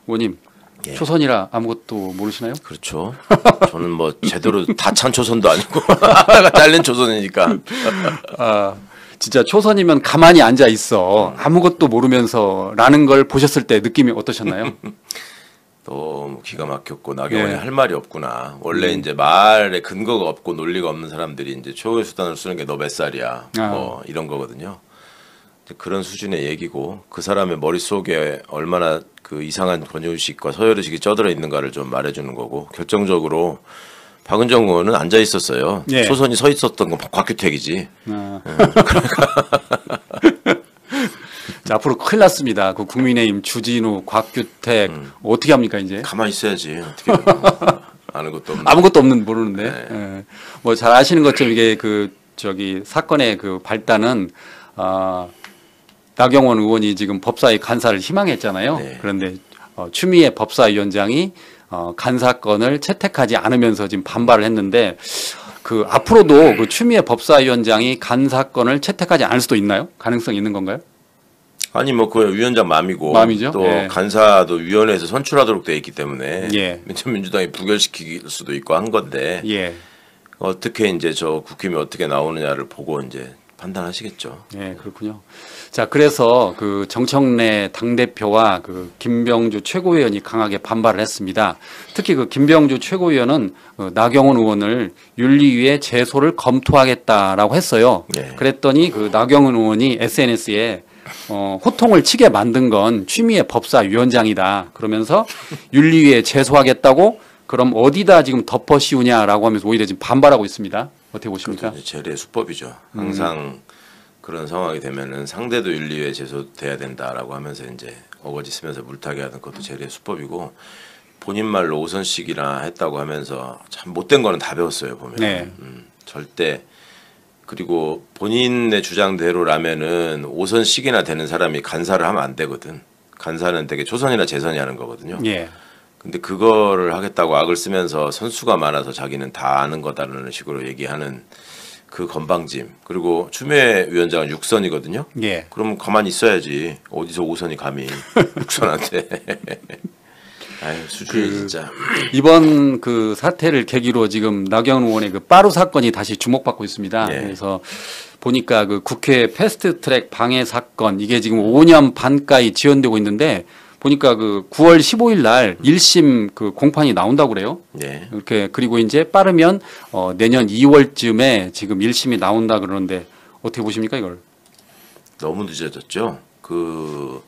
의원님, 예. 초선이라 아무것도 모르시나요? 그렇죠. 저는 뭐 제대로 다 찬 초선도 아니고 하나가 잘린 초선이니까. 아, 진짜 초선이면 가만히 앉아 있어. 아무것도 모르면서라는 걸 보셨을 때 느낌이 어떠셨나요? 너무 기가 막혔고 나경원이 예. 할 말이 없구나. 원래 이제 말에 근거가 없고 논리가 없는 사람들이 이제 최후의 수단을 쓰는 게 너 몇 살이야. 뭐 이런 거거든요. 그런 수준의 얘기고 그 사람의 머릿속에 얼마나 그 이상한 권위의식과 서열의식이 쩌들어 있는가를 좀 말해주는 거고 결정적으로 박은정 의원은 앉아 있었어요. 예. 초선이 서 있었던 건 곽규택이지. 자, 앞으로 큰일 났습니다. 그 국민의힘 주진우, 곽규택 어떻게 합니까 이제? 가만히 있어야지. 어떻게 아는 것도 없는. 아무것도 없는 모르는데. 네. 예. 뭐 잘 아시는 것처럼 이게 그 저기 사건의 그 발단은 나경원 의원이 지금 법사위 간사를 희망했잖아요. 네. 그런데 추미애 법사위원장이 간사건을 채택하지 않으면서 지금 반발을 했는데 그 앞으로도 그 추미애 법사위원장이 간사건을 채택하지 않을 수도 있나요? 가능성이 있는 건가요? 아니 뭐 그 위원장 맘이고 맘이죠? 또 예. 간사도 위원회에서 선출하도록 돼 있기 때문에 예. 민주당이 부결시킬 수도 있고 한 건데 예. 어떻게 이제 저 국힘이 어떻게 나오느냐를 보고 이제 판단하시겠죠. 예, 그렇군요. 자, 그래서 그 정청래 당대표와 그 김병주 최고위원이 강하게 반발을 했습니다. 특히 그 김병주 최고위원은 나경원 의원을 윤리위에 제소를 검토하겠다라고 했어요. 네. 그랬더니 그 나경원 의원이 SNS에 호통을 치게 만든 건 추미애 법사위원장이다. 그러면서 윤리위에 제소하겠다고 그럼 어디다 지금 덮어 씌우냐라고 하면서 오히려 지금 반발하고 있습니다. 어떻게 보십니까? 그것도 이제 제리의 수법이죠. 항상 그런 상황이 되면은 상대도 윤리위에 제소돼야 된다라고 하면서 이제 어거지 쓰면서 물타기 하는 것도 제리의 수법이고 본인 말로 오선식이나 했다고 하면서 참 못된 거는 다 배웠어요 보면. 네. 절대 그리고 본인의 주장대로라면은 오선식이나 되는 사람이 간사를 하면 안 되거든. 간사는 되게 초선이나 재선이 하는 거거든요. 예. 근데 그거를 하겠다고 악을 쓰면서 선수가 많아서 자기는 다 아는 거다라는 식으로 얘기하는 그 건방짐. 그리고 추미애 위원장은 6선이거든요. 예. 그럼 가만히 있어야지. 어디서 5선이 감히 6선한테. 아유 수준이 진짜. 이번 그 사태를 계기로 지금 나경원 의원의 그 빠루 사건이 다시 주목받고 있습니다. 예. 그래서 보니까 그 국회 패스트트랙 방해 사건 이게 지금 5년 반가이 지연되고 있는데 보니까 그 9월 15일 날 1심 그 공판이 나온다고 그래요. 네. 이렇게 그리고 이제 빠르면 내년 2월쯤에 지금 1심이 나온다 그러는데 어떻게 보십니까 이걸? 너무 늦어졌죠. 그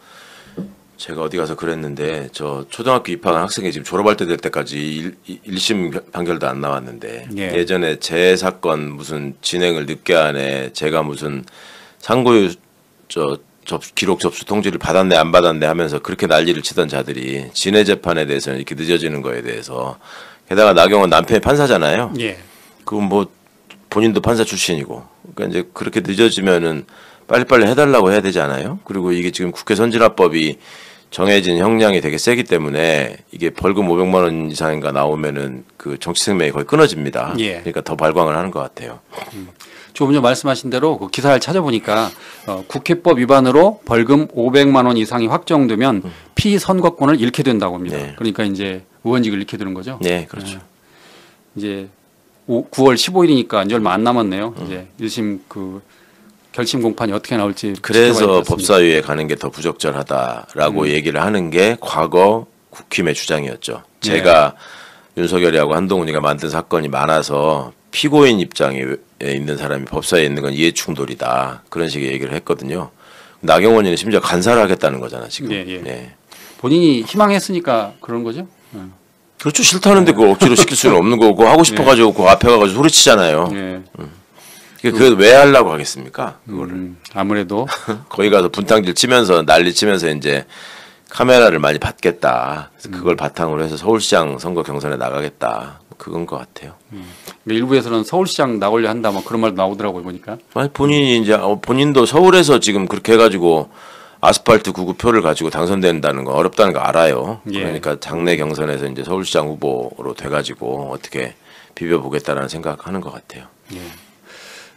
제가 어디 가서 그랬는데 저 초등학교 입학한 학생이 지금 졸업할 때 될 때까지 1심 판결도 안 나왔는데 예. 예전에 제 사건 무슨 진행을 늦게 하네 제가 무슨 상고유 기록 접수 통지를 받았네 안 받았네 하면서 그렇게 난리를 치던 자들이 진해 재판에 대해서는 이렇게 늦어지는 거에 대해서 게다가 나경원 남편이 판사잖아요. 예. 그건 뭐 본인도 판사 출신이고 그러니까 이제 그렇게 늦어지면은 빨리빨리 해달라고 해야 되지 않아요? 그리고 이게 지금 국회 선진화법이 정해진 형량이 되게 세기 때문에 이게 벌금 500만 원 이상인가 나오면은 그 정치 생명이 거의 끊어집니다. 예. 그러니까 더 발광을 하는 것 같아요. 조금 전 말씀하신 대로 그 기사를 찾아보니까 국회법 위반으로 벌금 500만 원 이상이 확정되면 피선거권을 잃게 된다고 합니다. 네. 그러니까 이제 의원직을 잃게 되는 거죠. 네, 그렇죠. 이제 9월 15일이니까 이제 얼마 안 남았네요. 이제 1심 그 결심 공판이 어떻게 나올지 그래서 지켜봐야 되겠습니다. 법사위에 가는 게 더 부적절하다라고 얘기를 하는 게 과거 국힘의 주장이었죠. 제가 윤석열이하고 한동훈이가 만든 사건이 많아서 피고인 입장에 있는 사람이 법사위에 있는 건 이해충돌이다. 그런 식의 얘기를 했거든요. 나경원이는 심지어 간사를 하겠다는 거잖아 지금. 예, 예. 예. 본인이 희망했으니까 그런 거죠. 그렇죠. 싫다는데 그거 억지로 시킬 수는 없는 거고 하고 싶어가지고 그 앞에 가가지고 소리치잖아요. 예. 그걸 왜 하려고 하겠습니까? 그거를. 아무래도 거기 가서 분탕질 치면서 난리 치면서 이제 카메라를 많이 받겠다. 그래서 그걸 바탕으로 해서 서울시장 선거 경선에 나가겠다. 그건 것 같아요. 일부에서는 서울시장 나오려 한다 뭐 그런 말도 나오더라고요 보니까. 아니 본인이 이제 본인도 서울에서 지금 그렇게 해가지고 아스팔트 구구표를 가지고 당선된다는 거 어렵다는 거 알아요. 예. 그러니까 장래 경선에서 이제 서울시장 후보로 돼가지고 어떻게 비벼보겠다라는 생각하는 것 같아요. 예.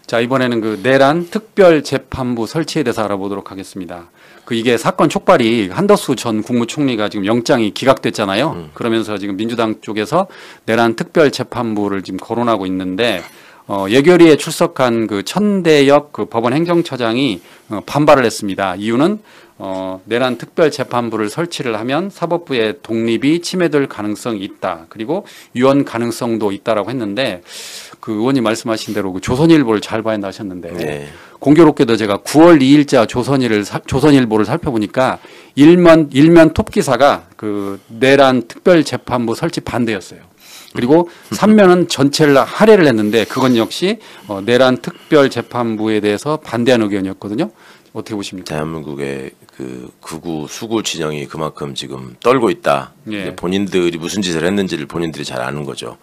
자, 이번에는 그 내란 특별재판부 설치에 대해서 알아보도록 하겠습니다. 이게 사건 촉발이 한덕수 전 국무총리가 지금 영장이 기각됐잖아요. 그러면서 지금 민주당 쪽에서 내란 특별재판부를 지금 거론하고 있는데 예결위에 출석한 그 천대엽 그 법원 행정처장이 반발을 했습니다. 이유는 내란 특별재판부를 설치를 하면 사법부의 독립이 침해될 가능성이 있다. 그리고 유언 가능성도 있다라고 했는데 그 의원님 말씀하신 대로 그 조선일보를 잘 봐야 한다 하셨는데 네. 공교롭게도 제가 9월 2일자 조선일보를 살펴보니까 일면 톱 기사가 그 내란 특별재판부 설치 반대였어요. 그리고 3면은 전체를 할애를 했는데 그건 역시 내란 특별재판부에 대해서 반대하는 의견이었거든요. 어떻게 보십니까? 대한민국의 그 극우 수구 진영이 그만큼 지금 떨고 있다. 예. 본인들이 무슨 짓을 했는지를 본인들이 잘 아는 거죠.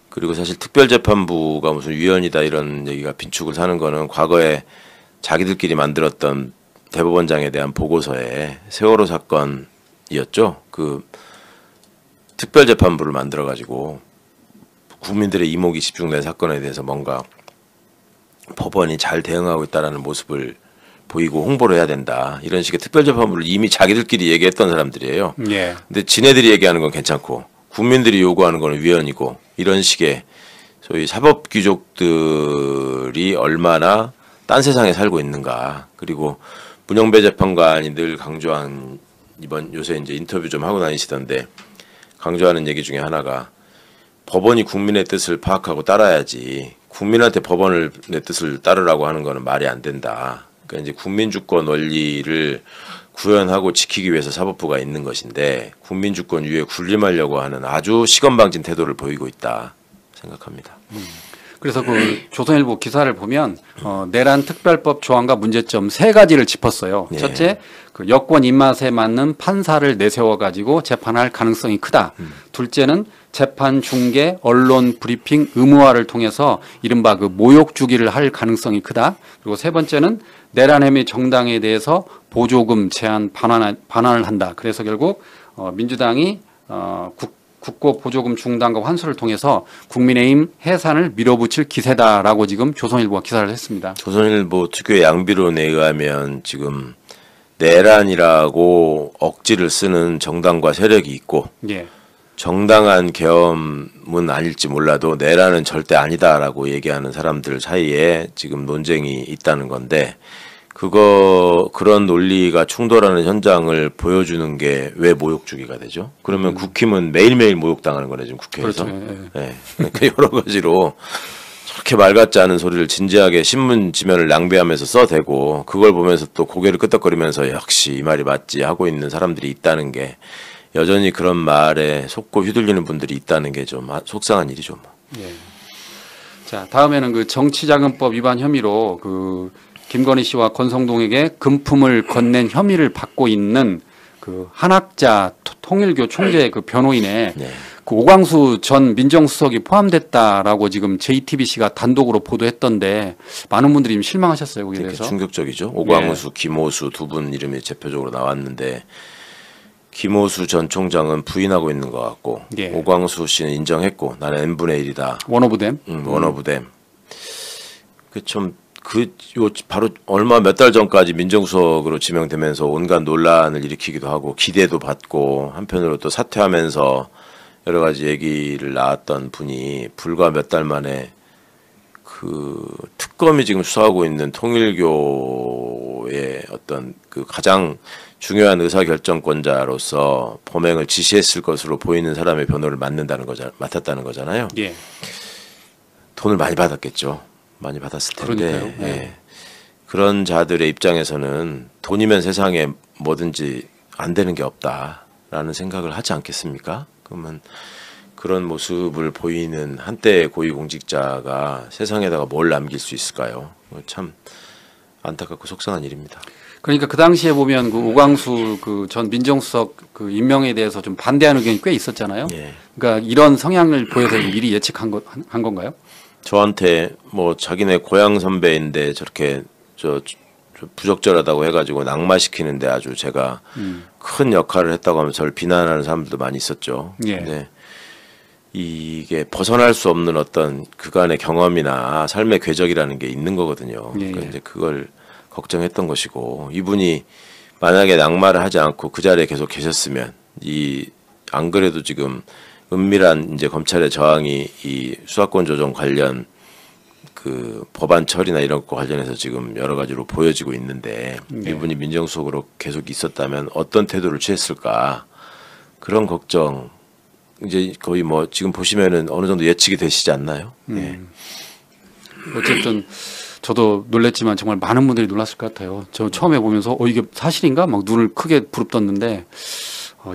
그리고 사실 특별재판부가 무슨 위헌이다 이런 얘기가 빈축을 사는 거는 과거에 자기들끼리 만들었던 대법원장에 대한 보고서에 세월호 사건이었죠. 그 특별재판부를 만들어 가지고 국민들의 이목이 집중된 사건에 대해서 뭔가 법원이 잘 대응하고 있다라는 모습을 보이고 홍보를 해야 된다. 이런 식의 특별재판부를 이미 자기들끼리 얘기했던 사람들이에요. 예. 근데 지네들이 얘기하는 건 괜찮고 국민들이 요구하는 건 위헌이고 이런 식의 소위 사법 귀족들이 얼마나 딴 세상에 살고 있는가. 그리고 문영배 재판관이 늘 강조한 이번 요새 이제 인터뷰 좀 하고 다니시던데 강조하는 얘기 중에 하나가 법원이 국민의 뜻을 파악하고 따라야지 국민한테 법원의 뜻을 따르라고 하는 거는 말이 안 된다. 그러니까 이제 국민주권 원리를 구현하고 지키기 위해서 사법부가 있는 것인데 국민주권 위에 군림하려고 하는 아주 시건방진 태도를 보이고 있다 생각합니다. 그래서 그 조선일보 기사를 보면 내란 특별법 조항과 문제점 세 가지를 짚었어요. 예. 첫째, 그 여권 입맛에 맞는 판사를 내세워 가지고 재판할 가능성이 크다. 둘째는 재판 중계, 언론 브리핑 의무화를 통해서 이른바 그 모욕 주기를 할 가능성이 크다. 그리고 세 번째는 내란 혐의 정당에 대해서 보조금 제한 반환을 한다. 그래서 결국 민주당이 국고 보조금 중단과 환수를 통해서 국민의힘 해산을 밀어붙일 기세다라고 지금 조선일보가 기사를 했습니다. 조선일보 특유의 양비론에 의하면 지금 내란이라고 억지를 쓰는 정당과 세력이 있고 예. 정당한 계엄은 아닐지 몰라도 내란은 절대 아니다라고 얘기하는 사람들 사이에 지금 논쟁이 있다는 건데 그런 논리가 충돌하는 현장을 보여주는 게 왜 모욕주기가 되죠? 그러면 국힘은 매일매일 모욕당하는 거네 지금 국회에서. 그렇죠. 예. 네. 그러니까 여러 가지로 저렇게 말 같지 않은 소리를 진지하게 신문 지면을 낭비하면서 써대고 그걸 보면서 또 고개를 끄덕거리면서 역시 이 말이 맞지 하고 있는 사람들이 있다는 게 여전히 그런 말에 속고 휘둘리는 분들이 있다는 게 좀 속상한 일이죠. 뭐. 예. 자, 다음에는 그 정치자금법 위반 혐의로 그 김건희 씨와 권성동에게 금품을 건넨 혐의를 받고 있는 그 한학자 통일교 총재 그 변호인의 네. 그 오광수 전 민정수석이 포함됐다라고 지금 JTBC가 단독으로 보도했던데 많은 분들이 실망하셨어요 거기에 되게 대해서. 충격적이죠. 오광수, 김호수 두 분 이름이 대표적으로 나왔는데 김호수 전 총장은 부인하고 있는 것 같고 예. 오광수 씨는 인정했고 나는 n분의 1이다. 원오브댐. 원오브댐. 바로 얼마 몇 달 전까지 민정수석으로 지명되면서 온갖 논란을 일으키기도 하고 기대도 받고 한편으로 또 사퇴하면서 여러 가지 얘기를 나왔던 분이 불과 몇 달 만에 그 특검이 지금 수사하고 있는 통일교의 어떤 그 가장 중요한 의사결정권자로서 범행을 지시했을 것으로 보이는 사람의 변호를 맡았다는 거잖아요. 예. 돈을 많이 받았겠죠. 많이 받았을 텐데 그러니까요. 네. 예. 그런 자들의 입장에서는 돈이면 세상에 뭐든지 안 되는 게 없다라는 생각을 하지 않겠습니까? 그러면 그런 모습을 보이는 한때의 고위공직자가 세상에다가 뭘 남길 수 있을까요? 참 안타깝고 속상한 일입니다. 그러니까 그 당시에 보면 그 오광수 그 전 민정수석 그 임명에 대해서 좀 반대하는 의견이 꽤 있었잖아요. 예. 그러니까 이런 성향을 보여서 미리 예측한 건가요? 저한테 뭐 자기네 고향 선배인데 저렇게 저 부적절하다고 해가지고 낙마시키는데 아주 제가 큰 역할을 했다고 하면서 저를 비난하는 사람들도 많이 있었죠. 예. 근데 이게 벗어날 수 없는 어떤 그간의 경험이나 삶의 궤적이라는 게 있는 거거든요. 예, 그러니까 이제 그걸 걱정했던 것이고, 이분이 만약에 낙마를 하지 않고 그 자리에 계속 계셨으면 안 그래도 지금 은밀한 이제 검찰의 저항이 이 수사권 조정 관련 그 법안 처리나 이런 거 관련해서 지금 여러 가지로 보여지고 있는데, 이분이 민정수석으로 계속 있었다면 어떤 태도를 취했을까, 그런 걱정 이제 거의 뭐 지금 보시면은 어느 정도 예측이 되시지 않나요? 예. 어쨌든 저도 놀랬지만 정말 많은 분들이 놀랐을 것 같아요. 저 처음에 보면서 이게 사실인가 막 눈을 크게 부릅떴는데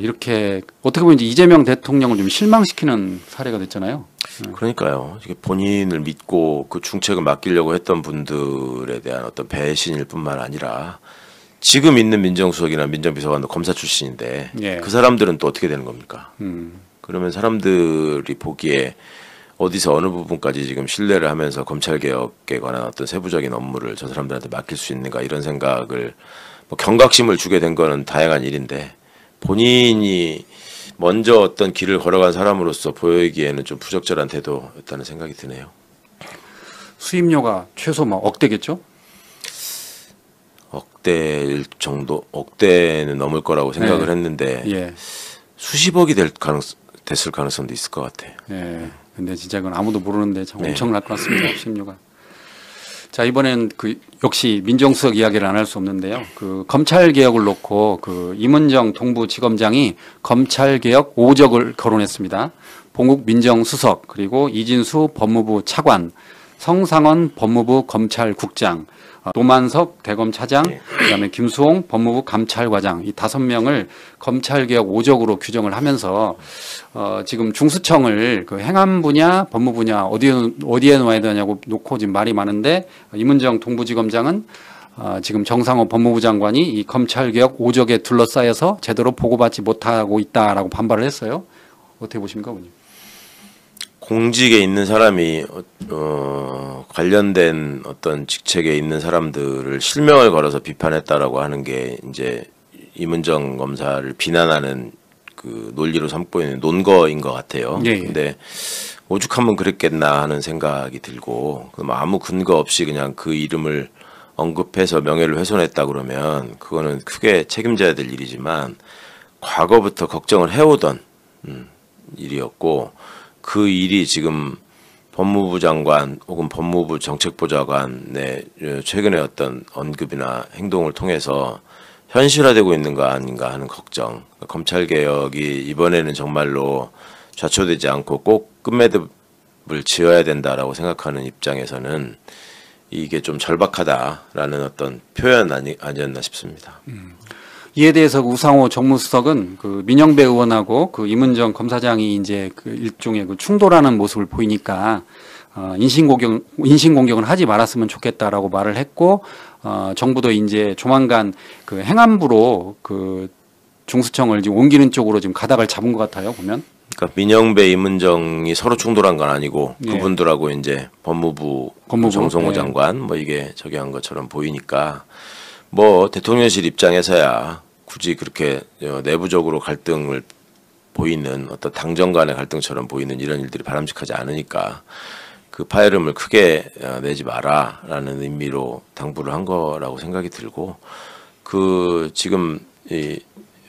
이렇게 어떻게 보면 이제 이재명 대통령을 좀 실망시키는 사례가 됐잖아요. 그러니까요. 이게 본인을 믿고 그 중책을 맡기려고 했던 분들에 대한 어떤 배신일 뿐만 아니라, 지금 있는 민정수석이나 민정비서관도 검사 출신인데 예. 그 사람들은 또 어떻게 되는 겁니까? 그러면 사람들이 보기에 어디서 어느 부분까지 지금 신뢰를 하면서 검찰개혁에 관한 어떤 세부적인 업무를 저 사람들한테 맡길 수 있는가, 이런 생각을 뭐 경각심을 주게 된 거는 다양한 일인데, 본인이 먼저 어떤 길을 걸어간 사람으로서 보이기에는 좀 부적절한 태도였다는 생각이 드네요. 수임료가 최소 뭐 억대겠죠? 억대일 정도, 억대는 넘을 거라고 생각을 했는데 예. 수십억이 됐을 가능성도 있을 것 같아요. 예. 근데 진짜 그건 아무도 모르는데 참 네. 엄청날 것 같습니다. 수임료가. 자, 이번엔 역시 민정수석 이야기를 안 할 수 없는데요. 검찰 개혁을 놓고 임은정 동부지검장이 검찰 개혁 5적을 거론했습니다. 봉욱 민정수석, 그리고 이진수 법무부 차관, 성상원 법무부 검찰국장, 노만석 대검차장, 그다음에 김수홍 법무부 감찰과장, 이 5명을 검찰개혁 5적으로 규정을 하면서 지금 중수청을 행안 분야, 법무 분야 어디에 놓아야 되냐고 놓고 지금 말이 많은데, 임은정 동부지검장은 지금 정상호 법무부 장관이 이 검찰개혁 5적에 둘러싸여서 제대로 보고받지 못하고 있다라고 반발을 했어요. 어떻게 보십니까, 의원님? 공직에 있는 사람이 관련된 어떤 직책에 있는 사람들을 실명을 걸어서 비판했다라고 하는 게 이제 임은정 검사를 비난하는 그 논리로 삼고 있는 논거인 것 같아요. 예, 예. 근데 오죽하면 그랬겠나 하는 생각이 들고, 그럼 아무 근거 없이 그냥 그 이름을 언급해서 명예를 훼손했다 그러면 그거는 크게 책임져야 될 일이지만, 과거부터 걱정을 해오던 일이었고, 그 일이 지금 법무부 장관 혹은 법무부 정책보좌관의 최근의 어떤 언급이나 행동을 통해서 현실화되고 있는 거 아닌가 하는 걱정. 검찰개혁이 이번에는 정말로 좌초되지 않고 꼭 끝매듭을 지어야 된다라고 생각하는 입장에서는 이게 좀 절박하다라는 어떤 표현 아니었나 싶습니다. 이에 대해서 우상호 정무수석은 민영배 의원하고 임은정 검사장이 이제 일종의 충돌하는 모습을 보이니까 인신공격은 하지 말았으면 좋겠다라고 말을 했고, 정부도 이제 조만간 행안부로 중수청을 지금 옮기는 쪽으로 지금 가닥을 잡은 것 같아요, 보면. 그러니까 민영배, 임은정이 서로 충돌한 건 아니고, 예. 그분들하고 이제 법무부 정성호 예. 장관 뭐 이게 저기 한 것처럼 보이니까, 뭐 대통령실 입장에서야 굳이 그렇게 내부적으로 갈등을 보이는 어떤 당정 간의 갈등처럼 보이는 이런 일들이 바람직하지 않으니까 그 파열음을 크게 내지 마라라는 의미로 당부를 한 거라고 생각이 들고, 지금 이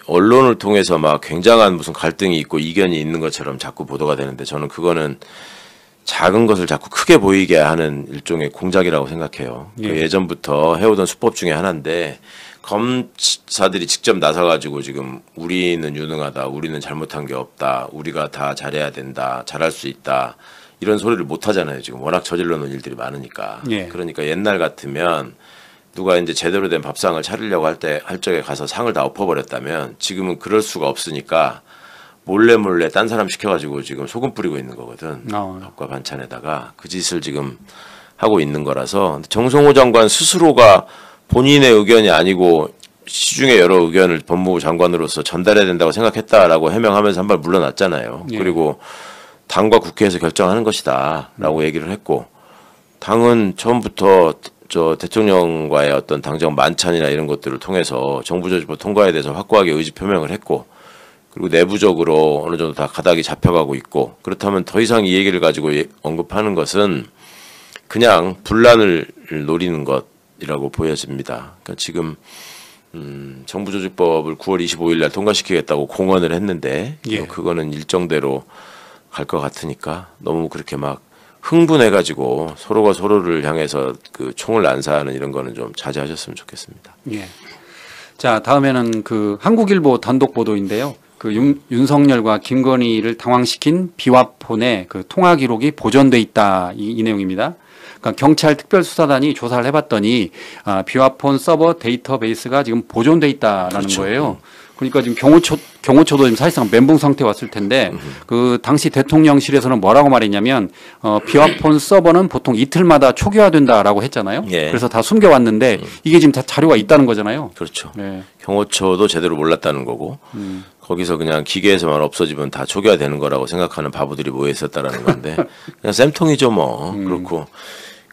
언론을 통해서 막 굉장한 무슨 갈등이 있고 이견이 있는 것처럼 자꾸 보도가 되는데, 저는 그거는 작은 것을 자꾸 크게 보이게 하는 일종의 공작이라고 생각해요. 예. 예전부터 해오던 수법 중에 하나인데, 검사들이 직접 나서가지고 지금 우리는 유능하다, 우리는 잘못한 게 없다, 우리가 다 잘해야 된다, 잘할 수 있다, 이런 소리를 못 하잖아요. 지금 워낙 저질러 놓은 일들이 많으니까. 예. 그러니까 옛날 같으면 누가 이제 제대로 된 밥상을 차리려고 할 적에 가서 상을 다 엎어버렸다면, 지금은 그럴 수가 없으니까 몰래 딴 사람 시켜가지고 지금 소금 뿌리고 있는 거거든. 밥과 반찬에다가 그 짓을 지금 하고 있는 거라서, 정성호 장관 스스로가 본인의 의견이 아니고 시중의 여러 의견을 법무부 장관으로서 전달해야 된다고 생각했다라고 해명하면서 한 발 물러났잖아요. 예. 그리고 당과 국회에서 결정하는 것이다라고 얘기를 했고, 당은 처음부터 저 대통령과의 어떤 당정 만찬이나 이런 것들을 통해서 정부 조직법 통과에 대해서 확고하게 의지 표명을 했고, 그리고 내부적으로 어느 정도 다 가닥이 잡혀가고 있고, 그렇다면 더 이상 이 얘기를 가지고 언급하는 것은 그냥 분란을 노리는 것이라고 보여집니다. 그러니까 지금 정부조직법을 9월 25일 날 통과시키겠다고 공언을 했는데 예. 그거는 일정대로 갈 것 같으니까 너무 그렇게 막 흥분해가지고 서로가 서로를 향해서 그 총을 난사하는 이런 거는 좀 자제하셨으면 좋겠습니다. 예. 자, 다음에는 그 한국일보 단독 보도인데요. 그 윤석열과 김건희를 당황시킨 비화폰의 그 통화 기록이 보존돼 있다 이 내용입니다. 그러니까 경찰 특별수사단이 조사를 해봤더니 비화폰 서버 데이터베이스가 지금 보존돼 있다라는 그렇죠. 거예요. 그러니까 지금 경호처도 지금 사실상 멘붕 상태 왔을 텐데 그 당시 대통령실에서는 뭐라고 말했냐면 비화폰 서버는 보통 이틀마다 초기화된다라고 했잖아요. 예. 그래서 다 숨겨왔는데 이게 지금 다 자료가 있다는 거잖아요. 그렇죠. 네. 경호처도 제대로 몰랐다는 거고 거기서 그냥 기계에서만 없어지면 다 초기화되는 거라고 생각하는 바보들이 모여 있었다라는 건데 그냥 쌤통이죠 뭐. 그렇고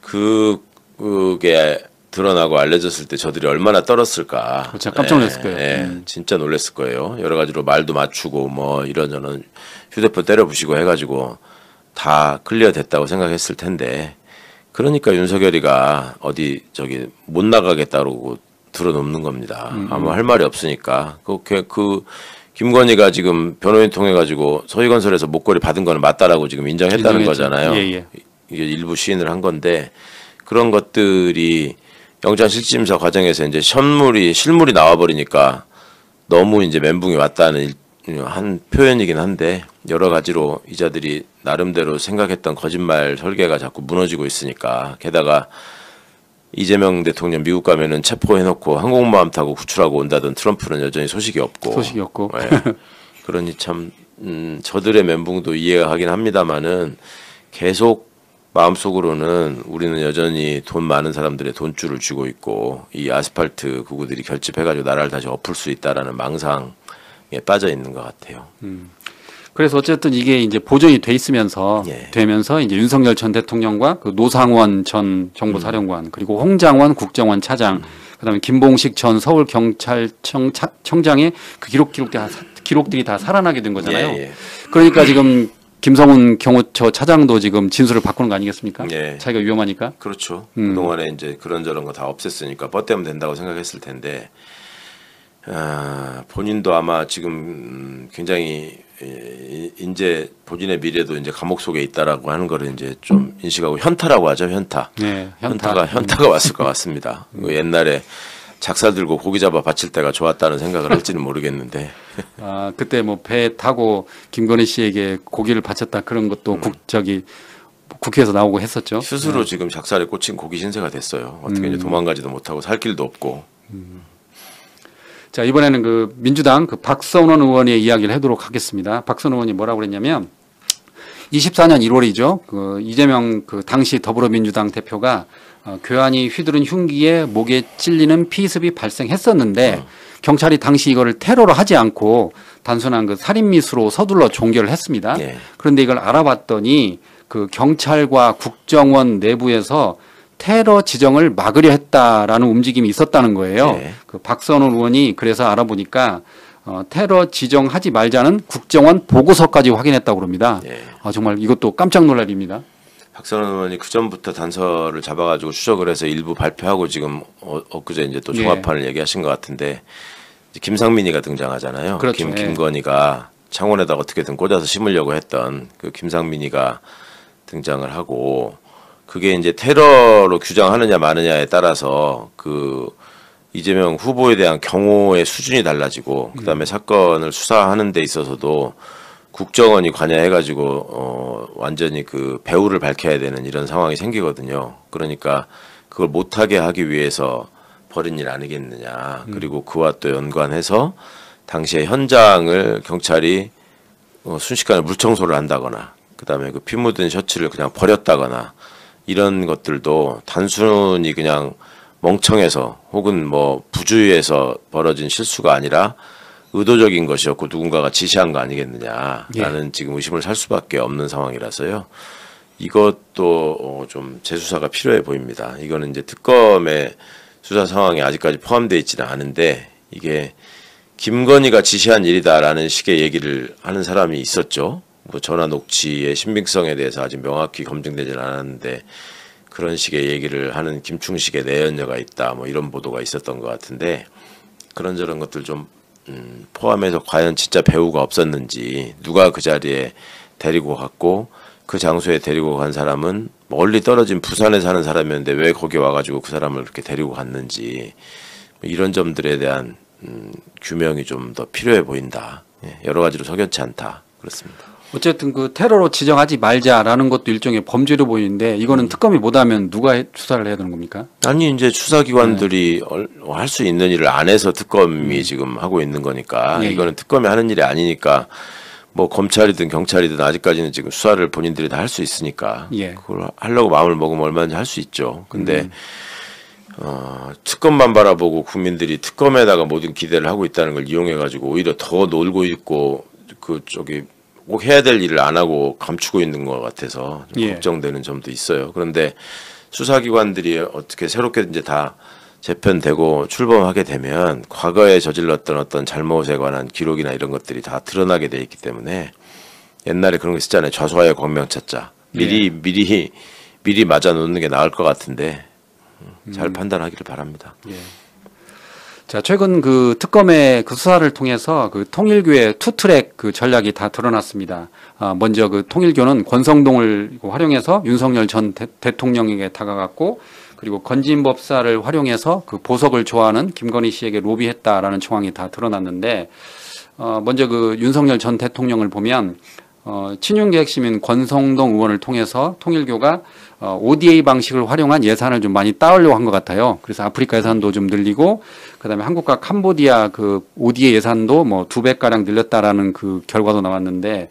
그게 드러나고 알려졌을 때 저들이 얼마나 떨었을까. 그렇죠. 깜짝 놀랐을 거예요. 진짜 놀랐을 거예요. 여러 가지로 말도 맞추고 뭐 이런저런 휴대폰 때려부시고 해가지고 다 클리어 됐다고 생각했을 텐데 그러니까 윤석열이가 어디 저기 못 나가겠다고 들어놓는 겁니다. 아무 할 말이 없으니까 그 김건희가 지금 변호인 통해 가지고 서희건설에서 목걸이 받은 거는 맞다라고 지금 인정했다는 거잖아요. 예. 이게 일부 시인을 한 건데 그런 것들이 영장실질심사 과정에서 이제 실물이 나와버리니까 너무 이제 멘붕이 왔다는 한 표현이긴 한데 여러 가지로 이자들이 나름대로 생각했던 거짓말 설계가 자꾸 무너지고 있으니까 게다가 이재명 대통령 미국 가면은 체포해놓고 항공모함 타고 구출하고 온다던 트럼프는 여전히 소식이 없고 네. 그러니 참 저들의 멘붕도 이해가 하긴 합니다만은 계속 마음속으로는 우리는 여전히 돈 많은 사람들의 돈줄을 쥐고 있고 이 아스팔트 구구들이 결집해가지고 나라를 다시 엎을 수 있다라는 망상에 빠져 있는 것 같아요. 그래서 어쨌든 이게 이제 보존이 돼 있으면서 되면서 이제 윤석열 전 대통령과 그 노상원 전 정보사령관 그리고 홍장원 국정원 차장 그다음에 김봉식 전 서울경찰청장의 그 기록들이 다 살아나게 된 거잖아요. 그러니까 지금 김성훈 경호처 차장도 지금 진술을 바꾸는 거 아니겠습니까? 자기가 위험하니까. 그렇죠. 그동안에 이제 그런저런 거 다 없앴으니까 뻗대면 된다고 생각했을 텐데 본인도 아마 지금 굉장히 이제 본인의 미래도 이제 감옥 속에 있다라고 하는 거를 이제 좀 인식하고 현타라고 하죠. 현타. 네, 현타가 왔을 것 같습니다. 옛날에 작살 들고 고기 잡아 바칠 때가 좋았다는 생각을 할지는 모르겠는데. 그때 뭐 배 타고 김건희 씨에게 고기를 바쳤다 그런 것도 국회에서 나오고 했었죠. 스스로 지금 작살에 꽂힌 고기 신세가 됐어요. 어떻게 이제 도망가지도 못하고 살 길도 없고. 자, 이번에는 그 민주당 그 박선원 의원의 이야기를 하도록 하겠습니다. 박선원 의원이 뭐라고 그랬냐면 24년 1월이죠. 그 이재명 그 당시 더불어민주당 대표가 교환이 휘두른 흉기에 목에 찔리는 피습이 발생했었는데 경찰이 당시 이거를 테러로 하지 않고 단순한 그 살인미수로 서둘러 종결을 했습니다. 그런데 이걸 알아봤더니 그 경찰과 국정원 내부에서 테러 지정을 막으려 했다라는 움직임이 있었다는 거예요. 그 박선원 의원이 그래서 알아보니까 테러 지정하지 말자는 국정원 보고서까지 확인했다고 합니다. 정말 이것도 깜짝 놀랄 일입니다. 박선원 의원이 그 전부터 단서를 잡아가지고 추적을 해서 일부 발표하고 지금 엊그제 이제 또 종합판을 얘기하신 것 같은데 이제 김상민이가 등장하잖아요. 그렇죠. 김건희가 창원에다 어떻게든 꽂아서 심으려고 했던 그 김상민이가 등장을 하고 그게 이제 테러로 규정하느냐 마느냐에 따라서 그 이재명 후보에 대한 경호의 수준이 달라지고 그다음에 사건을 수사하는 데 있어서도 국정원이 관여해가지고 완전히 그 배후를 밝혀야 되는 이런 상황이 생기거든요. 그러니까 그걸 못하게 하기 위해서 벌인 일 아니겠느냐. 그리고 그와 또 연관해서 당시에 현장을 경찰이 순식간에 물청소를 한다거나 그다음에 그 피 묻은 셔츠를 그냥 버렸다거나 이런 것들도 단순히 그냥 멍청해서 혹은 뭐 부주의해서 벌어진 실수가 아니라 의도적인 것이었고 누군가가 지시한 거 아니겠느냐라는 지금 의심을 살 수밖에 없는 상황이라서요. 이것도 좀 재수사가 필요해 보입니다. 이거는 이제 특검의 수사 상황이 아직까지 포함되어 있지는 않은데 이게 김건희가 지시한 일이다라는 식의 얘기를 하는 사람이 있었죠. 뭐 전화 녹취의 신빙성에 대해서 아직 명확히 검증되지는 않았는데 그런 식의 얘기를 하는 김충식의 내연녀가 있다. 뭐 이런 보도가 있었던 것 같은데 그런저런 것들 좀 포함해서 과연 진짜 배우가 없었는지 누가 그 자리에 데리고 갔고 그 장소에 데리고 간 사람은 멀리 떨어진 부산에 사는 사람이었는데 왜 거기 와가지고 그 사람을 그렇게 데리고 갔는지 이런 점들에 대한 규명이 좀 더 필요해 보인다. 여러 가지로 석연치 않다. 그렇습니다. 어쨌든 그 테러로 지정하지 말자라는 것도 일종의 범죄로 보이는데 이거는 특검이 못하면 누가 수사를 해야 되는 겁니까? 아니 이제 수사기관들이 할 수 있는 일을 안 해서 특검이 지금 하고 있는 거니까 이거는 특검이 하는 일이 아니니까 뭐 검찰이든 경찰이든 아직까지는 지금 수사를 본인들이 다 할 수 있으니까 그걸 하려고 마음을 먹으면 얼마든지 할 수 있죠. 근데 특검만 바라보고 국민들이 특검에다가 모든 기대를 하고 있다는 걸 이용해 가지고 오히려 더 놀고 있고 그 저기 꼭 해야 될 일을 안 하고 감추고 있는 것 같아서 좀 걱정되는 점도 있어요. 그런데 수사기관들이 어떻게 새롭게 이제 다 재편되고 출범하게 되면 과거에 저질렀던 어떤 잘못에 관한 기록이나 이런 것들이 다 드러나게 돼 있기 때문에 옛날에 그런 거 있었잖아요. 좌수와의 광명찾자. 미리 맞아 놓는 게 나을 것 같은데 잘 판단하기를 바랍니다. 자, 최근 그 특검의 그 수사를 통해서 그 통일교의 투트랙 그 전략이 다 드러났습니다. 먼저 그 통일교는 권성동을 활용해서 윤석열 전 대통령에게 다가갔고 그리고 건진법사를 활용해서 그 보석을 좋아하는 김건희 씨에게 로비했다라는 정황이 다 드러났는데 먼저 그 윤석열 전 대통령을 보면 친윤계 핵심인 권성동 의원을 통해서 통일교가 ODA 방식을 활용한 예산을 좀 많이 따오려고 한 것 같아요. 그래서 아프리카 예산도 좀 늘리고 그다음에 한국과 캄보디아 그 ODA 예산도 뭐 2배가량 늘렸다라는 그 결과도 나왔는데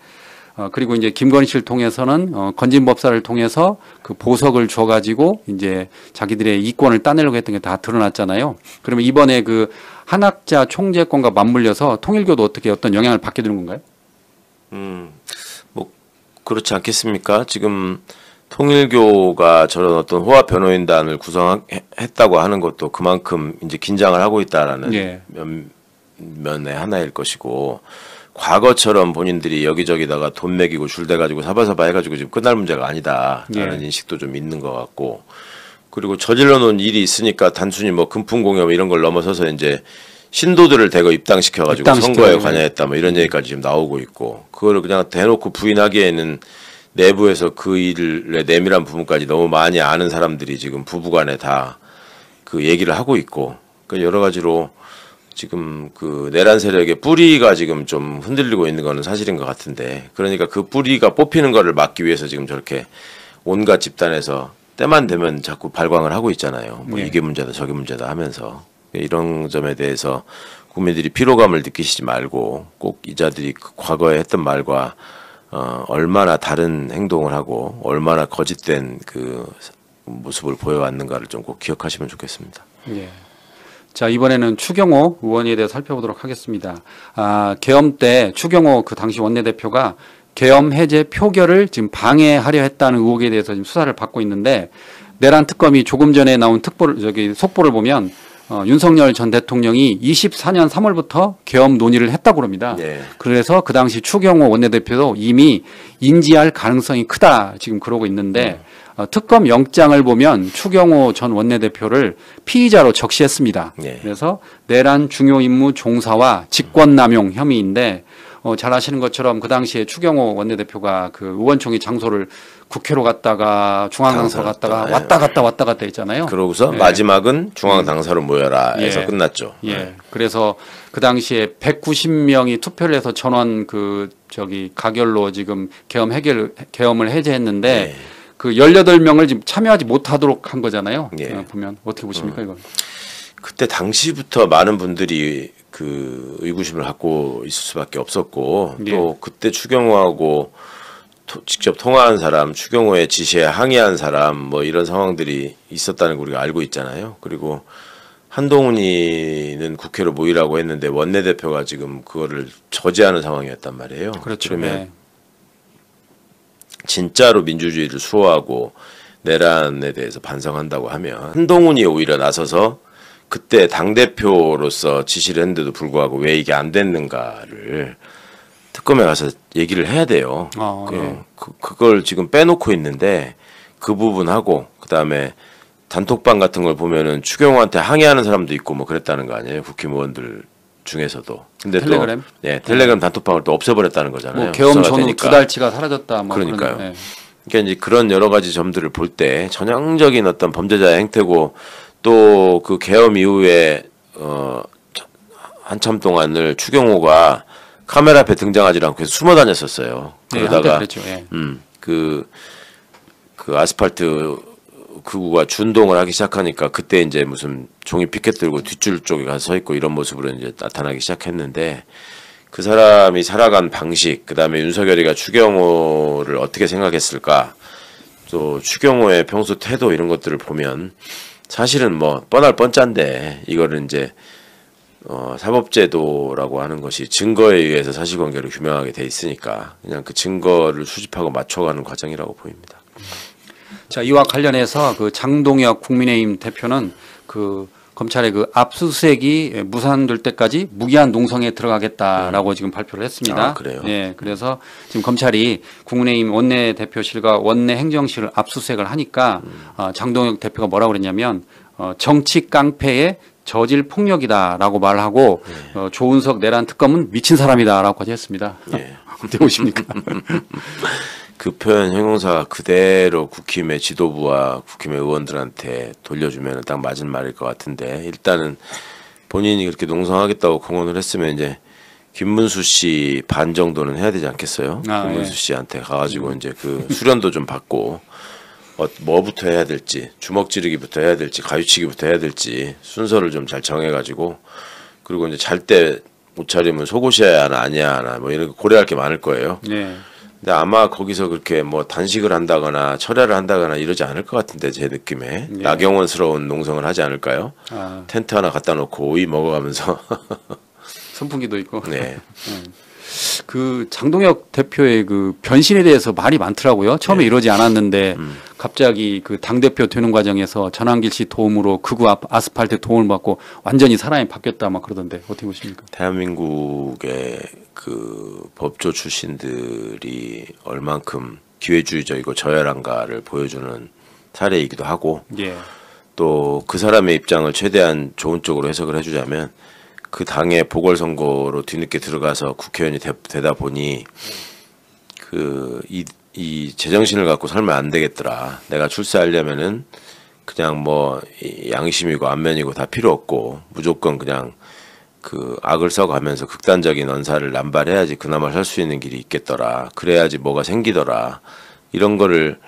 그리고 이제 김건희 씨를 통해서는 건진법사를 통해서 그 보석을 줘가지고 이제 자기들의 이권을 따내려고 했던 게 다 드러났잖아요. 그러면 이번에 그 한학자 총재권과 맞물려서 통일교도 어떻게 어떤 영향을 받게 되는 건가요? 뭐 그렇지 않겠습니까? 지금 통일교가 저런 어떤 호화 변호인단을 구성했다고 하는 것도 그만큼 이제 긴장을 하고 있다라는 면의 하나일 것이고 과거처럼 본인들이 여기저기다가 돈 매기고 줄대 가지고 사바사바 해가지고 지금 끝날 문제가 아니다라는 인식도 좀 있는 것 같고 그리고 저질러 놓은 일이 있으니까 단순히 뭐 금품공여 이런 걸 넘어서서 이제 신도들을 대거 입당시켜가지고 선거에 관여했다 뭐 이런 얘기까지 지금 나오고 있고 그거를 그냥 대놓고 부인하기에는 내부에서 그 일의 내밀한 부분까지 너무 많이 아는 사람들이 지금 부부간에 다 그 얘기를 하고 있고 그 여러 가지로 지금 그 내란 세력의 뿌리가 지금 좀 흔들리고 있는 거는 사실인 것 같은데 그러니까 그 뿌리가 뽑히는 거를 막기 위해서 지금 저렇게 온갖 집단에서 때만 되면 자꾸 발광을 하고 있잖아요. 뭐 이게 문제다 저게 문제다 하면서 이런 점에 대해서 국민들이 피로감을 느끼시지 말고 꼭 이자들이 과거에 했던 말과 얼마나 다른 행동을 하고 얼마나 거짓된 그 모습을 보여왔는가를 좀 꼭 기억하시면 좋겠습니다. 자, 이번에는 추경호 의원에 대해 살펴보도록 하겠습니다. 계엄 때 추경호 그 당시 원내대표가 계엄 해제 표결을 지금 방해하려 했다는 의혹에 대해서 지금 수사를 받고 있는데 내란 특검이 조금 전에 나온 속보를 보면 윤석열 전 대통령이 24년 3월부터 계엄 논의를 했다고 합니다. 그래서 그 당시 추경호 원내대표도 이미 인지할 가능성이 크다 지금 그러고 있는데 특검 영장을 보면 추경호 전 원내대표를 피의자로 적시했습니다. 그래서 내란 중요 임무 종사와 직권남용 혐의인데 잘 아시는 것처럼 그 당시에 추경호 원내대표가 그 의원총회 장소를 국회로 갔다가 중앙당사로 갔다가 왔다 갔다 했잖아요. 그러고서 마지막은 중앙당사로 모여라 해서 끝났죠. 그래서 그 당시에 190명이 투표를 해서 전원 가결로 지금 계엄을 해제했는데 그 18명을 지금 참여하지 못하도록 한 거잖아요. 보면 어떻게 보십니까 이건? 그때 당시부터 많은 분들이 그 의구심을 갖고 있을 수밖에 없었고 또 그때 추경호하고 직접 통화한 사람, 추경호의 지시에 항의한 사람 뭐 이런 상황들이 있었다는 걸 우리가 알고 있잖아요. 그리고 한동훈이는 국회로 모이라고 했는데 원내대표가 지금 그거를 저지하는 상황이었단 말이에요. 그러면 진짜로 민주주의를 수호하고 내란에 대해서 반성한다고 하면 한동훈이 오히려 나서서 그때 당 대표로서 지시를 했는데도 불구하고 왜 이게 안 됐는가를 특검에 가서 얘기를 해야 돼요. 예. 그걸 지금 빼놓고 있는데 그 부분하고 그다음에 단톡방 같은 걸 보면은 추경호한테 항의하는 사람도 있고 뭐 그랬다는 거 아니에요? 국힘의원들 중에서도. 근데 텔레그램? 또 텔레그램 단톡방을 또 없애버렸다는 거잖아요. 뭐 계엄 수사가 전후 되니까. 2달치가 사라졌다. 뭐 그러니까요. 그런, 예. 그러니까 이제 그런 여러 가지 점들을 볼 때 전형적인 어떤 범죄자의 행태고 또 그 계엄 이후에 한참 동안을 추경호가 카메라 앞에 등장하지 않고 계속 숨어 다녔었어요. 네, 그러다가 한때 그랬죠. 예. 그 아스팔트 극우가 준동을 하기 시작하니까 그때 이제 무슨 종이 피켓 들고 뒷줄 쪽에 가서 서 있고 이런 모습으로 이제 나타나기 시작했는데 그 사람이 살아간 방식, 그다음에 윤석열이가 추경호를 어떻게 생각했을까, 또 추경호의 평소 태도 이런 것들을 보면 사실은 뭐 뻔할 뻔짠데 이거를 이제 사법제도라고 하는 것이 증거에 의해서 사실관계를 규명하게 돼 있으니까 그냥 그 증거를 수집하고 맞춰가는 과정이라고 보입니다. 자, 이와 관련해서 그 장동혁 국민의힘 대표는 그 검찰의 그 압수수색이 무산될 때까지 무기한 농성에 들어가겠다라고 지금 발표를 했습니다. 아, 그래요? 예, 그래서 지금 검찰이 국민의힘 원내대표실과 원내행정실을 압수수색을 하니까 장동혁 대표가 뭐라고 그랬냐면 정치 깡패의 저질 폭력이다라고 말하고 조은석 내란 특검은 미친 사람이다라고까지 했습니다. 예. 어떻게 보십니까? 그 표현 형용사가 그대로 국힘의 지도부와 국힘의 의원들한테 돌려주면 딱 맞은 말일 것 같은데, 일단은 본인이 그렇게 농성하겠다고 공언을 했으면 이제 김문수 씨 반 정도는 해야 되지 않겠어요? 김문수 씨한테 가가지고 이제 그 수련도 좀 받고 뭐부터 해야 될지, 주먹 찌르기부터 해야 될지, 가위치기부터 해야 될지 순서를 좀 잘 정해가지고, 그리고 이제 잘 때 못 차리면 속옷이야 하나 아니야 하나 뭐 이런 거 고려할 게 많을 거예요. 네. 근데 아마 거기서 그렇게 뭐 단식을 한다거나 철야를 한다거나 이러지 않을 것 같은데, 제 느낌에 나경원스러운 농성을 하지 않을까요? 텐트 하나 갖다 놓고 오이 먹어가면서 선풍기도 있고. 네. 그 장동혁 대표의 그 변신에 대해서 말이 많더라고요. 처음에 이러지 않았는데 갑자기 그 당 대표 되는 과정에서 전환길 씨 도움으로 극우 아스팔트 도움을 받고 완전히 사람이 바뀌었다 막 그러던데 어떻게 보십니까? 대한민국의 그 법조 출신들이 얼만큼 기회주의적이고 저열한가를 보여주는 사례이기도 하고, 예. 또 그 사람의 입장을 최대한 좋은 쪽으로 해석을 해주자면 그 당의 보궐선거로 뒤늦게 들어가서 국회의원이 되다 보니 이 제정신을 갖고 살면 안 되겠더라. 내가 출세하려면은 그냥 뭐 양심이고 안면이고 다 필요 없고 무조건 그냥 그 악을 써가면서 극단적인 언사를 남발해야지 그나마 살 수 있는 길이 있겠더라. 그래야지 뭐가 생기더라. 이런 거를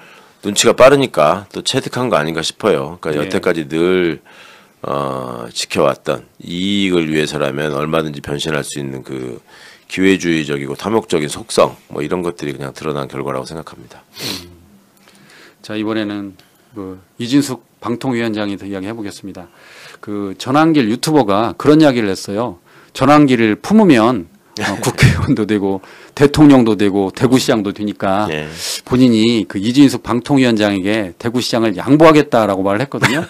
눈치가 빠르니까 또 체득한 거 아닌가 싶어요. 그러니까 여태까지 늘 지켜왔던 이익을 위해서라면 얼마든지 변신할 수 있는 그 기회주의적이고 탐욕적인 속성 뭐 이런 것들이 그냥 드러난 결과라고 생각합니다. 자, 이번에는 그 이진숙 방통위원장에 대해서 이야기 해보겠습니다. 그 전환길 유튜버가 그런 이야기를 했어요. 전환길을 품으면 국회의원도 되고 대통령도 되고 대구시장도 되니까 본인이 그 이진숙 방통위원장에게 대구시장을 양보하겠다라고 말을 했거든요.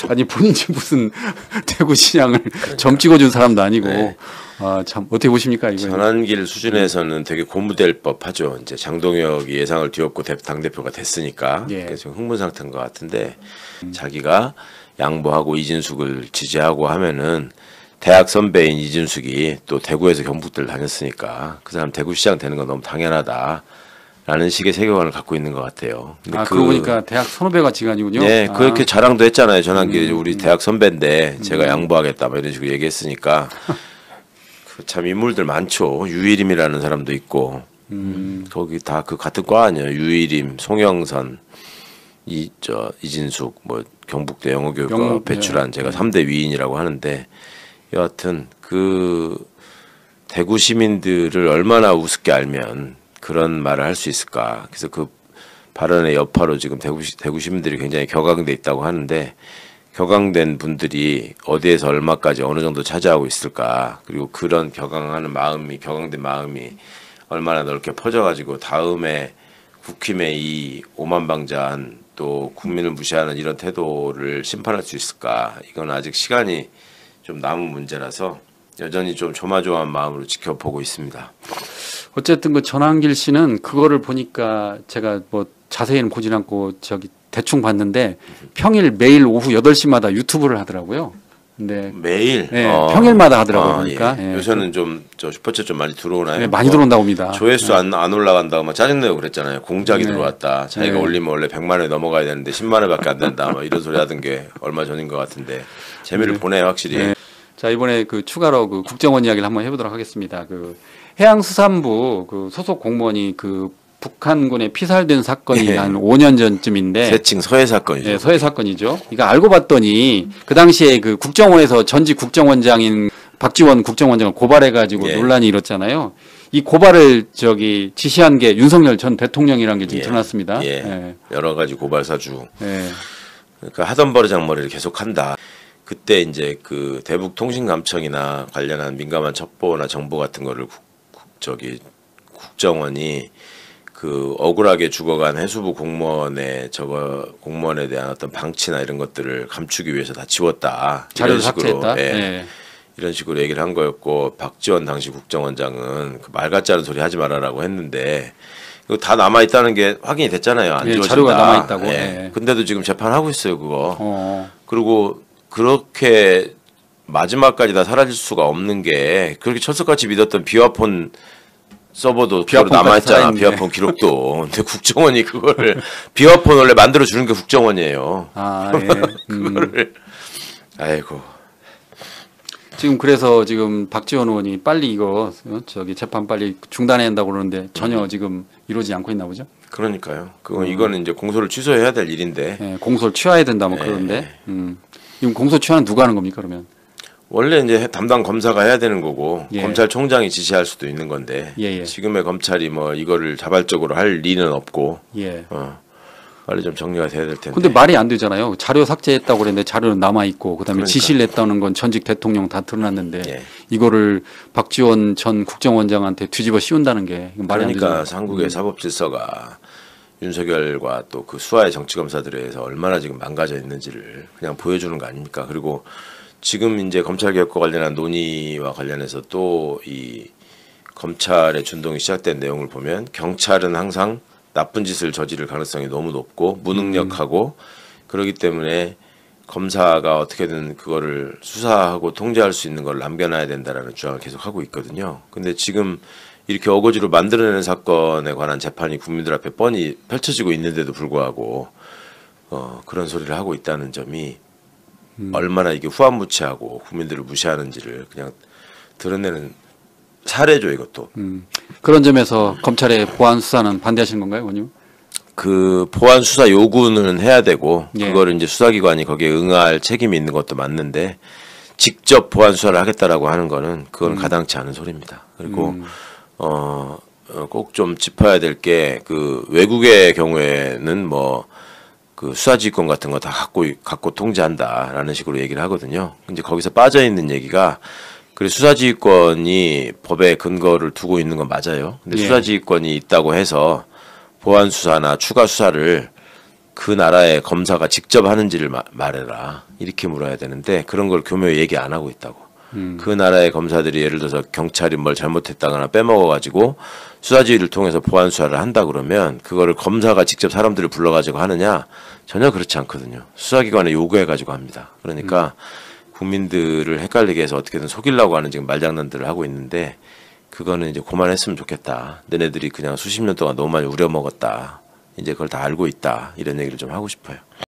아니 본인이 무슨 대구시장을 점 찍어준 사람도 아니고 참 어떻게 보십니까 이거? 전환길 수준에서는 되게 고무될 법하죠. 이제 장동혁이 예상을 뒤엎고 당 대표가 됐으니까 그래서 흥분 상태인 것 같은데 자기가 양보하고 이진숙을 지지하고 하면은 대학 선배인 이진숙이 또 대구에서 경북대를 다녔으니까 그 사람 대구시장 되는 건 너무 당연하다라는 식의 세계관을 갖고 있는 것 같아요. 근데 그러고 보니까 대학 선후배가 지간이군요. 네, 그렇게 자랑도 했잖아요. 전환길이 우리 대학 선배인데 제가 양보하겠다 뭐 이런 식으로 얘기했으니까 참 인물들 많죠. 유일임이라는 사람도 있고 거기 다 그 같은 과 아니에요. 유일임, 송영선, 이진숙, 뭐 경북대 영어교육과 배출한 제가 3대 위인이라고 하는데, 여하튼 그 대구 시민들을 얼마나 우습게 알면 그런 말을 할 수 있을까. 그래서 그 발언의 여파로 지금 대구 시민들이 굉장히 격앙돼 있다고 하는데, 격앙된 분들이 어디에서 얼마까지 어느 정도 차지하고 있을까. 그리고 그런 격앙된 마음이 얼마나 넓게 퍼져가지고 다음에 국힘의 이 오만방자한 또 국민을 무시하는 이런 태도를 심판할 수 있을까? 이건 아직 시간이 좀 남은 문제라서 여전히 좀 조마조마한 마음으로 지켜보고 있습니다. 어쨌든 그 전한길 씨는 그거를 보니까 제가 뭐 자세히는 보진 않고 저기 대충 봤는데 평일 매일 오후 8시마다 유튜브를 하더라고요. 근데 매일 네, 평일마다 하더라고요. 보니까. 예. 예. 요새는 좀 저 슈퍼챗 좀 많이 들어오나요? 네, 많이 들어온다고 합니다. 조회수 안 올라간다고 막 짜증내고 그랬잖아요. 공작이 네. 들어왔다. 자기가 네. 올리면 원래 100만에 넘어가야 되는데 10만회밖에 안 된다. 막 이런 소리 하던 게 얼마 전인 것 같은데 재미를 보네요, 확실히. 네. 자, 이번에 그 추가로 그 국정원 이야기를 한번 해보도록 하겠습니다. 그 해양수산부 그 소속 공무원이 그 북한군에 피살된 사건이 예. 한 5년 전쯤인데 세칭 서해 사건이죠. 네, 서해 사건이죠. 이거 알고 봤더니 그 당시에 그 국정원에서 전직 국정원장인 박지원 국정원장을 고발해가지고 예. 논란이 일었잖아요. 이 고발을 저기 지시한 게 윤석열 전 대통령이라는 게 지금 예. 드러났습니다. 예. 예. 여러 가지 고발 사주. 예. 그러니까 하던 버르장머리를 계속한다. 그때 이제 그 대북통신감청이나 관련한 민감한 첩보나 정보 같은 거를 국정원이 그 억울하게 죽어간 해수부 공무원의 공무원에 대한 어떤 방치나 이런 것들을 감추기 위해서 다 지웠다. 자료를 이런 식으로, 삭제했다. 예. 예. 이런 식으로 얘기를 한 거였고 박지원 당시 국정원장은 그 말 같지 않은 소리 하지 말아라고 했는데 이거 다 남아 있다는 게 확인이 됐잖아요. 안 예, 지워진다. 자료가 남아 있다고. 예. 예. 근데도 지금 재판하고 있어요, 그거. 어. 그리고 그렇게 마지막까지 다 사라질 수가 없는 게 그렇게 철석같이 믿었던 비화폰 서버도 그대로 비화폰까지 남아있잖아. 살아있네. 비화폰 기록도. 근데 국정원이 그거를 비화폰 원래 만들어 주는 게 국정원이에요. 아, 예. 그거를 아이고. 지금 그래서 지금 박지원 의원이 빨리 이거 저기 재판 빨리 중단해야 한다고 그러는데 전혀 지금 이루어지지 않고 있나 보죠. 그러니까요. 이거는 이제 공소를 취소해야 될 일인데 예, 공소를 취하해야 된다 뭐 예. 그러는데. 이건 공소 취하는 누가 하는 겁니까 그러면? 원래 이제 담당 검사가 해야 되는 거고 예. 검찰총장이 지시할 수도 있는 건데 예, 예. 지금의 검찰이 뭐 이거를 자발적으로 할 리는 없고 예. 빨리 좀 정리가 돼야 될 텐데. 근데 말이 안 되잖아요. 자료 삭제했다고 그랬는데 자료는 남아 있고 그다음에 그러니까. 지시를 했다는 건 전직 대통령 다 드러났는데 예. 이거를 박지원 전 국정원장한테 뒤집어 씌운다는 게 이건 말이 안 그러니까 되잖아요. 한국의 사법 질서가 윤석열과 또 그 수하의 정치 검사들에 의해서 얼마나 지금 망가져 있는지를 그냥 보여주는 거 아닙니까? 그리고 지금 이제 검찰 개혁과 관련한 논의와 관련해서 또 이 검찰의 준동이 시작된 내용을 보면 경찰은 항상 나쁜 짓을 저지를 가능성이 너무 높고 무능력하고 그렇기 때문에 검사가 어떻게든 그거를 수사하고 통제할 수 있는 걸 남겨놔야 된다라는 주장을 계속 하고 있거든요. 근데 지금 이렇게 어거지로 만들어내는 사건에 관한 재판이 국민들 앞에 뻔히 펼쳐지고 있는데도 불구하고 그런 소리를 하고 있다는 점이 얼마나 이게 후안무치하고 국민들을 무시하는지를 그냥 드러내는 사례죠, 이것도. 그런 점에서 검찰의 보안 수사는 반대하시는 건가요, 의원님? 그 보안 수사 요구는 해야 되고 예. 그거를 이제 수사기관이 거기에 응할 책임이 있는 것도 맞는데 직접 보안 수사를 하겠다라고 하는 거는 그건 가당치 않은 소리입니다. 그리고 꼭 좀 짚어야 될 게 그 외국의 경우에는 뭐 그 수사지휘권 같은 거 다 갖고 통제한다라는 식으로 얘기를 하거든요. 근데 거기서 빠져 있는 얘기가 그래 수사지휘권이 법에 근거를 두고 있는 건 맞아요. 근데 예. 수사지휘권이 있다고 해서 보안 수사나 추가 수사를 그 나라의 검사가 직접 하는지를 말해라 이렇게 물어야 되는데 그런 걸 교묘히 얘기 안 하고 있다고. 그 나라의 검사들이 예를 들어서 경찰이 뭘 잘못했다거나 빼먹어가지고 수사지휘를 통해서 보안 수사를 한다 그러면 그거를 검사가 직접 사람들을 불러가지고 하느냐 전혀 그렇지 않거든요. 수사기관에 요구해가지고 합니다. 그러니까 국민들을 헷갈리게 해서 어떻게든 속이려고 하는 지금 말장난들을 하고 있는데 그거는 이제 그만했으면 좋겠다. 너네들이 그냥 수십 년 동안 너무 많이 우려먹었다. 이제 그걸 다 알고 있다. 이런 얘기를 좀 하고 싶어요.